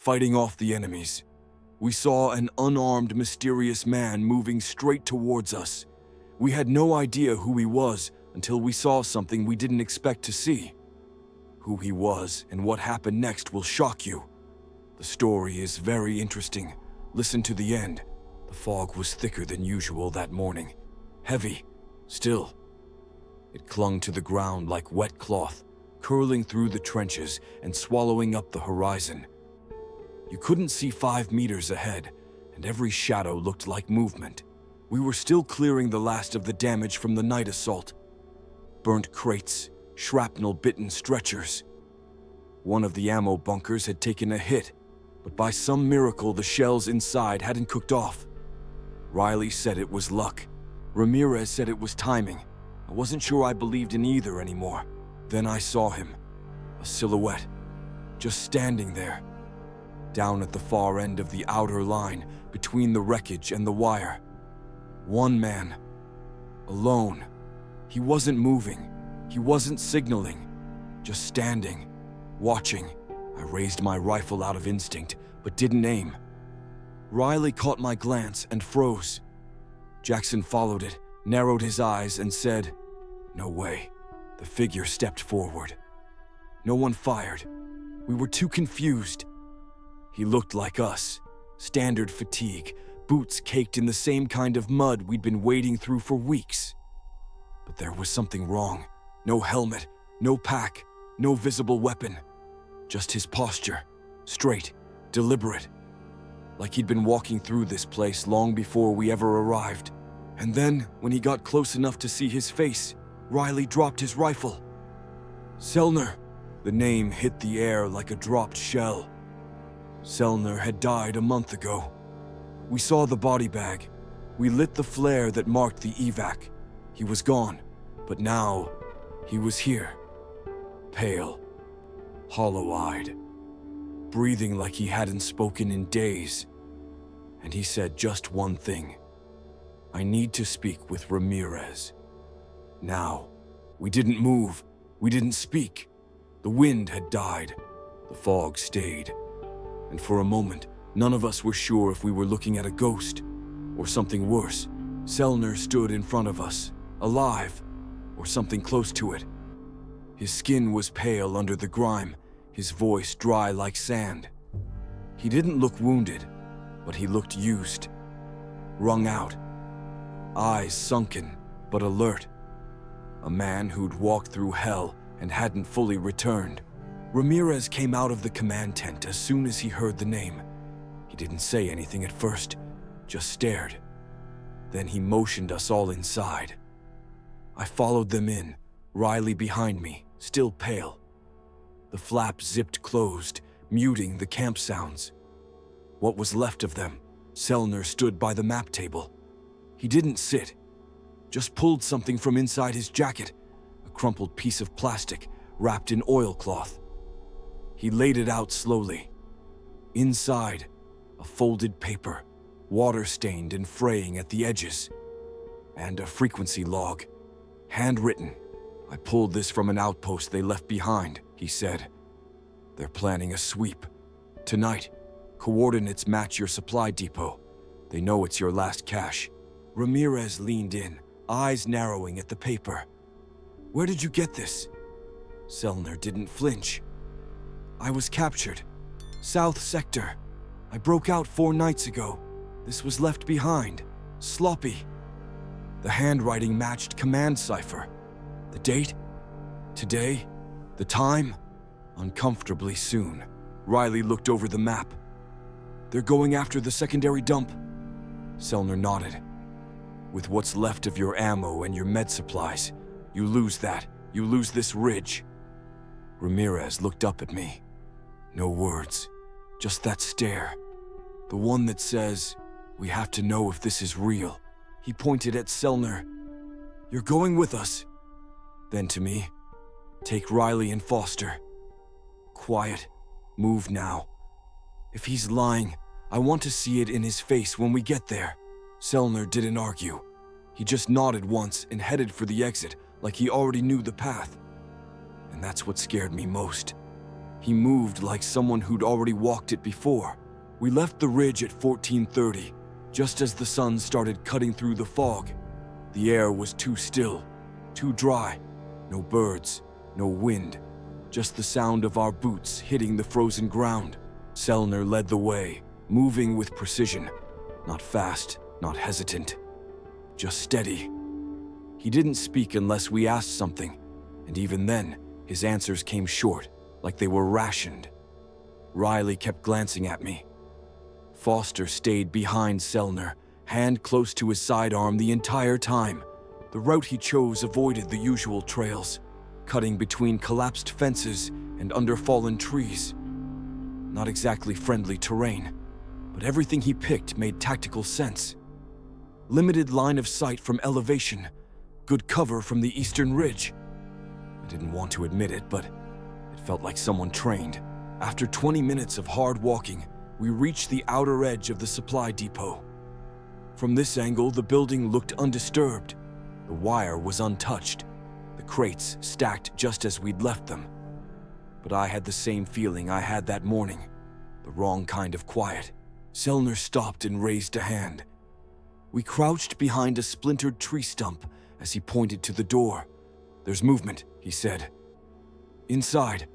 fighting off the enemies. We saw an unarmed, mysterious man moving straight towards us. We had no idea who he was until we saw something we didn't expect to see. Who he was and what happened next will shock you. The story is very interesting. Listen to the end. The fog was thicker than usual that morning. Heavy. Still. It clung to the ground like wet cloth, curling through the trenches and swallowing up the horizon. You couldn't see 5 meters ahead, and every shadow looked like movement. We were still clearing the last of the damage from the night assault. Burnt crates, shrapnel-bitten stretchers. One of the ammo bunkers had taken a hit, but by some miracle the shells inside hadn't cooked off. Riley said it was luck. Ramirez said it was timing. I wasn't sure I believed in either anymore. Then I saw him, a silhouette, just standing there, down at the far end of the outer line between the wreckage and the wire. One man, alone. He wasn't moving, he wasn't signaling, just standing, watching. I raised my rifle out of instinct, but didn't aim. Riley caught my glance and froze. Jackson followed it, narrowed his eyes, and said, "No way." The figure stepped forward. No one fired. We were too confused. He looked like us. Standard fatigue, boots caked in the same kind of mud we'd been wading through for weeks. But there was something wrong. No helmet, no pack, no visible weapon. Just his posture, straight, deliberate. Like he'd been walking through this place long before we ever arrived. And then, when he got close enough to see his face, Riley dropped his rifle. Selner. The name hit the air like a dropped shell. Selner had died a month ago. We saw the body bag. We lit the flare that marked the evac. He was gone, but now he was here. Pale, hollow-eyed, breathing like he hadn't spoken in days. And he said just one thing. "I need to speak with Ramirez." Now, we didn't move, we didn't speak. The wind had died, the fog stayed. And for a moment, none of us were sure if we were looking at a ghost or something worse. Selner stood in front of us, alive, or something close to it. His skin was pale under the grime, his voice dry like sand. He didn't look wounded, but he looked used, wrung out, eyes sunken but alert. A man who'd walked through hell and hadn't fully returned. Ramirez came out of the command tent as soon as he heard the name. He didn't say anything at first, just stared. Then he motioned us all inside. I followed them in, Riley behind me, still pale. The flap zipped closed, muting the camp sounds. What was left of them? Selner stood by the map table. He didn't sit, just pulled something from inside his jacket, a crumpled piece of plastic wrapped in oilcloth. He laid it out slowly. Inside, a folded paper, water-stained and fraying at the edges, and a frequency log, handwritten. "I pulled this from an outpost they left behind," he said. "They're planning a sweep. Tonight, coordinates match your supply depot. They know it's your last cache." Ramirez leaned in, eyes narrowing at the paper. "Where did you get this?" Selner didn't flinch. "I was captured. South Sector. I broke out 4 nights ago. This was left behind. Sloppy." The handwriting matched command cipher. The date? Today? The time? Uncomfortably soon. Riley looked over the map. "They're going after the secondary dump." Selner nodded. "With what's left of your ammo and your med supplies, you lose that. You lose this ridge." Ramirez looked up at me. No words, just that stare. The one that says, "We have to know if this is real." He pointed at Selner. "You're going with us." Then to me, "Take Riley and Foster. Quiet. Move now. If he's lying, I want to see it in his face when we get there." Selner didn't argue. He just nodded once and headed for the exit like he already knew the path. And that's what scared me most. He moved like someone who'd already walked it before. We left the ridge at 14:30, just as the sun started cutting through the fog. The air was too still, too dry. No birds, no wind, just the sound of our boots hitting the frozen ground. Selner led the way, moving with precision. Not fast, not hesitant, just steady. He didn't speak unless we asked something, and even then, his answers came short, like they were rationed. Riley kept glancing at me. Foster stayed behind Selner, hand close to his sidearm the entire time. The route he chose avoided the usual trails, cutting between collapsed fences and under fallen trees. Not exactly friendly terrain, but everything he picked made tactical sense. Limited line of sight from elevation, good cover from the eastern ridge. I didn't want to admit it, but it felt like someone trained. After 20 minutes of hard walking, we reached the outer edge of the supply depot. From this angle, the building looked undisturbed. The wire was untouched, the crates stacked just as we'd left them. But I had the same feeling I had that morning, the wrong kind of quiet. Selner stopped and raised a hand. We crouched behind a splintered tree stump as he pointed to the door. "There's movement," he said. "Inside."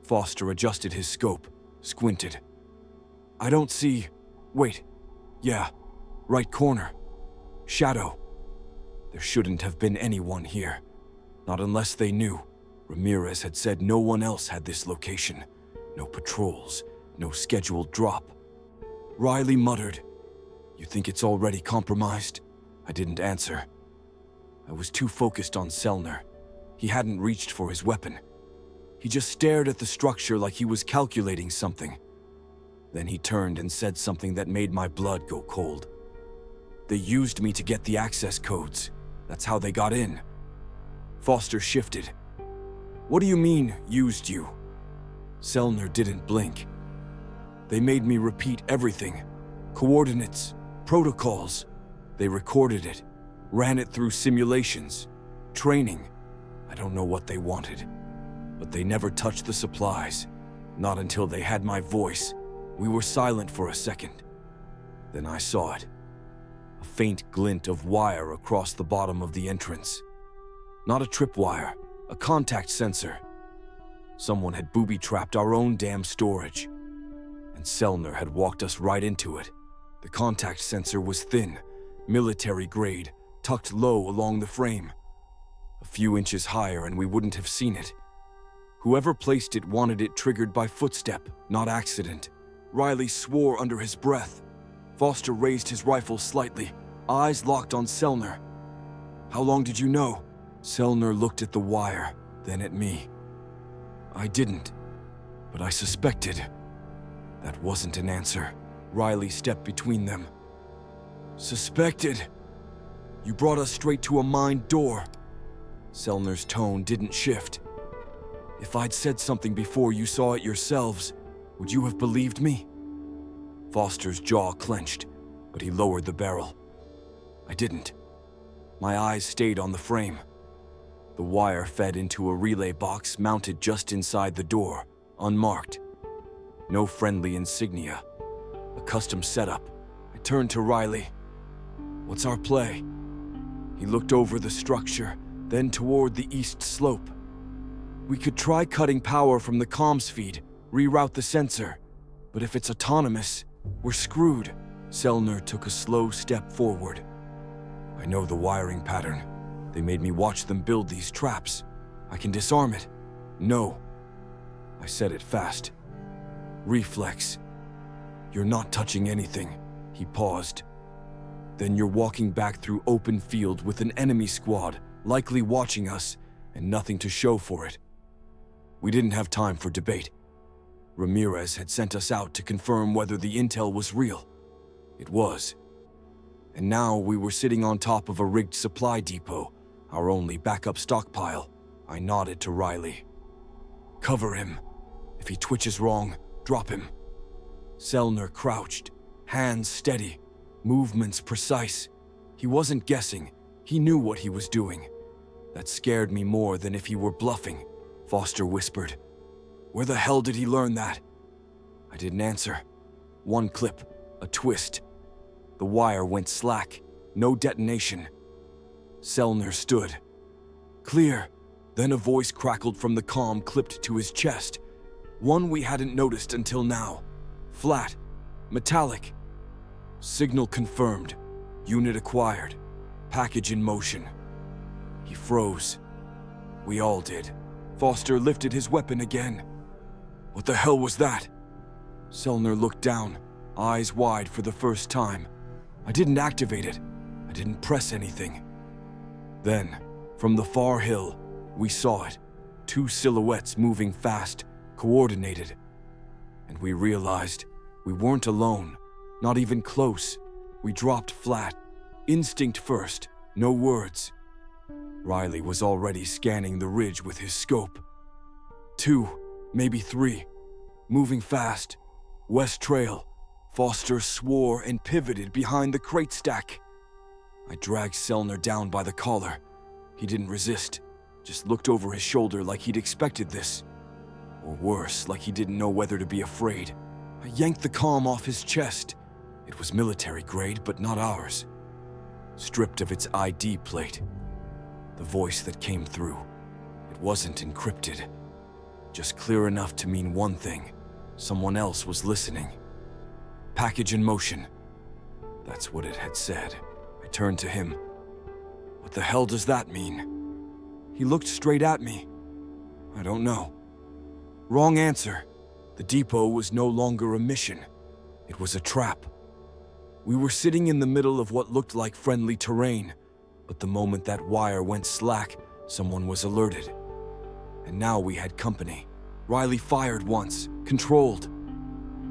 Foster adjusted his scope, squinted. "I don't see... Wait. Yeah, right corner. Shadow. There shouldn't have been anyone here. Not unless they knew. Ramirez had said no one else had this location. No patrols, no scheduled drop." Riley muttered, "You think it's already compromised?" I didn't answer. I was too focused on Selner. He hadn't reached for his weapon. He just stared at the structure like he was calculating something. Then he turned and said something that made my blood go cold. "They used me to get the access codes. That's how they got in." Foster shifted. "What do you mean, used you?" Selner didn't blink. "They made me repeat everything. Coordinates, protocols. They recorded it, ran it through simulations, training. I don't know what they wanted, but they never touched the supplies. Not until they had my voice." We were silent for a second. Then I saw it. A faint glint of wire across the bottom of the entrance. Not a tripwire, a contact sensor. Someone had booby-trapped our own damn storage. And Selner had walked us right into it. The contact sensor was thin, military grade, tucked low along the frame. A few inches higher and we wouldn't have seen it. Whoever placed it wanted it triggered by footstep, not accident. Riley swore under his breath. Foster raised his rifle slightly, eyes locked on Selner. "How long did you know?" Selner looked at the wire, then at me. "I didn't, but I suspected." That wasn't an answer. Riley stepped between them. "Suspected? You brought us straight to a mine door." Selner's tone didn't shift. "If I'd said something before you saw it yourselves, would you have believed me?" Foster's jaw clenched, but he lowered the barrel. I didn't. My eyes stayed on the frame. The wire fed into a relay box mounted just inside the door, unmarked. No friendly insignia. A custom setup. I turned to Riley. "What's our play?" He looked over the structure, then toward the east slope. "We could try cutting power from the comms feed, reroute the sensor. But if it's autonomous, we're screwed." Selner took a slow step forward. "I know the wiring pattern. They made me watch them build these traps. I can disarm it." "No." I said it fast. "Reflex. You're not touching anything." He paused. "Then you're walking back through open field with an enemy squad, likely watching us, and nothing to show for it." We didn't have time for debate. Ramirez had sent us out to confirm whether the intel was real. It was. And now we were sitting on top of a rigged supply depot, our only backup stockpile. I nodded to Riley. "Cover him. If he twitches wrong, drop him." Selner crouched, hands steady, movements precise. He wasn't guessing. He knew what he was doing. That scared me more than if he were bluffing. Foster whispered, Where the hell did he learn that? I didn't answer. One clip, a twist. The wire went slack, no detonation. Selner stood. Clear. Then a voice crackled from the comm clipped to his chest. One we hadn't noticed until now. Flat. Metallic. Signal confirmed. Unit acquired. Package in motion. He froze. We all did. Foster lifted his weapon again. What the hell was that? Selner looked down, eyes wide for the first time. I didn't activate it. I didn't press anything. Then, from the far hill, we saw it. Two silhouettes moving fast, coordinated. And we realized we weren't alone, not even close. We dropped flat, instinct first, no words. Riley was already scanning the ridge with his scope. 2, maybe 3, moving fast. West Trail. Foster swore and pivoted behind the crate stack. I dragged Selner down by the collar. He didn't resist, just looked over his shoulder like he'd expected this. Or worse, like he didn't know whether to be afraid. I yanked the comm off his chest. It was military grade, but not ours. Stripped of its ID plate. The voice that came through. It wasn't encrypted. Just clear enough to mean one thing. Someone else was listening. Package in motion. That's what it had said. I turned to him. What the hell does that mean? He looked straight at me. I don't know. Wrong answer. The depot was no longer a mission. It was a trap. We were sitting in the middle of what looked like friendly terrain, but the moment that wire went slack, someone was alerted. And now we had company. Riley fired once, controlled.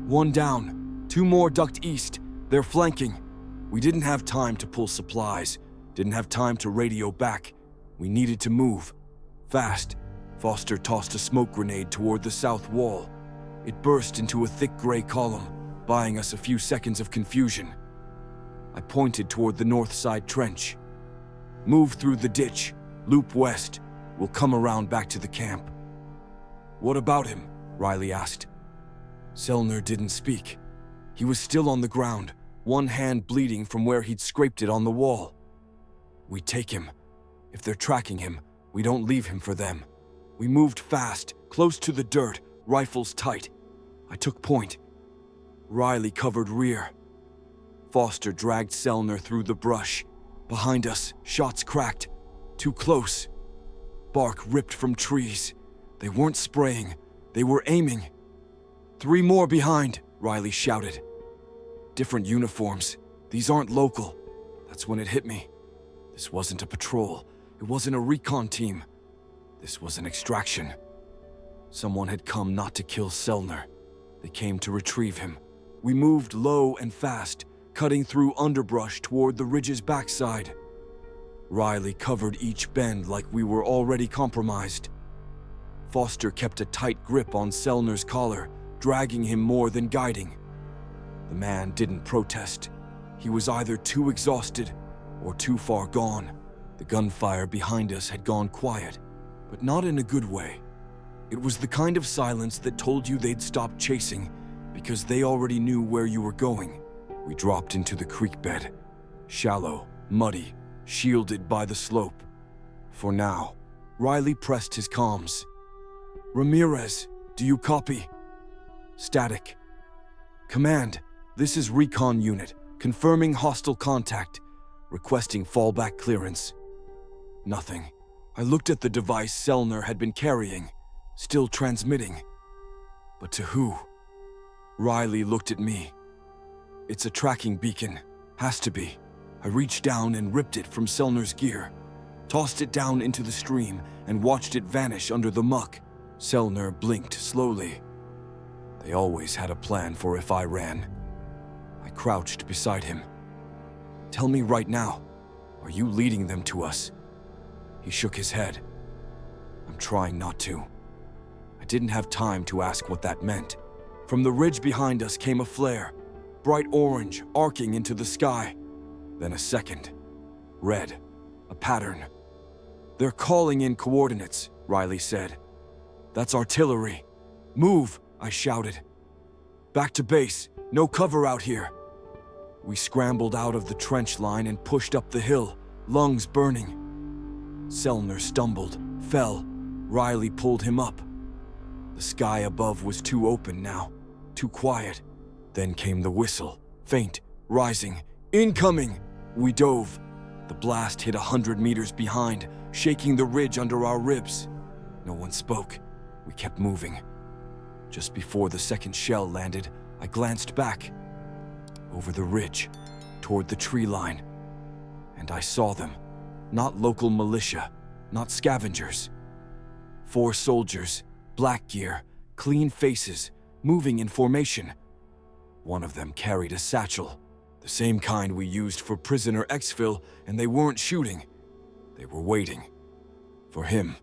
One down, 2 more ducked east, they're flanking. We didn't have time to pull supplies, didn't have time to radio back. We needed to move. Fast. Foster tossed a smoke grenade toward the south wall. It burst into a thick gray column, buying us a few seconds of confusion. I pointed toward the north side trench. Move through the ditch, loop west. We'll come around back to the camp. What about him? Riley asked. Selner didn't speak. He was still on the ground, one hand bleeding from where he'd scraped it on the wall. We take him. If they're tracking him, we don't leave him for them. We moved fast, close to the dirt, rifles tight. I took point. Riley covered rear. Foster dragged Selner through the brush. Behind us, shots cracked. Too close. Bark ripped from trees. They weren't spraying. They were aiming. 3 more behind, Riley shouted. Different uniforms. These aren't local. That's when it hit me. This wasn't a patrol. It wasn't a recon team. This was an extraction. Someone had come not to kill Selner. They came to retrieve him. We moved low and fast, cutting through underbrush toward the ridge's backside. Riley covered each bend like we were already compromised. Foster kept a tight grip on Selner's collar, dragging him more than guiding. The man didn't protest. He was either too exhausted or too far gone. The gunfire behind us had gone quiet, but not in a good way. It was the kind of silence that told you they'd stop chasing because they already knew where you were going. We dropped into the creek bed, shallow, muddy, shielded by the slope. For now, Riley pressed his comms. Ramirez, do you copy? Static. Command, this is recon unit, confirming hostile contact, requesting fallback clearance. Nothing. I looked at the device Selner had been carrying, still transmitting. But to who? Riley looked at me. It's a tracking beacon. Has to be. I reached down and ripped it from Selner's gear, tossed it down into the stream, and watched it vanish under the muck. Selner blinked slowly. They always had a plan for if I ran. I crouched beside him. Tell me right now, are you leading them to us? He shook his head. I'm trying not to. I didn't have time to ask what that meant. From the ridge behind us came a flare, bright orange, arcing into the sky. Then a second. Red. A pattern. They're calling in coordinates, Riley said. That's artillery. "Move!" I shouted. "Back to base. No cover out here." We scrambled out of the trench line and pushed up the hill, lungs burning. Selner stumbled, fell. Riley pulled him up. The sky above was too open now, too quiet. Then came the whistle, faint, rising. "Incoming!" We dove. The blast hit 100 meters behind, shaking the ridge under our ribs. No one spoke. We kept moving. Just before the second shell landed, I glanced back. Over the ridge, toward the tree line. And I saw them. Not local militia, not scavengers. 4 soldiers, black gear, clean faces, moving in formation. One of them carried a satchel, the same kind we used for prisoner exfil, and they weren't shooting. They were waiting. For him.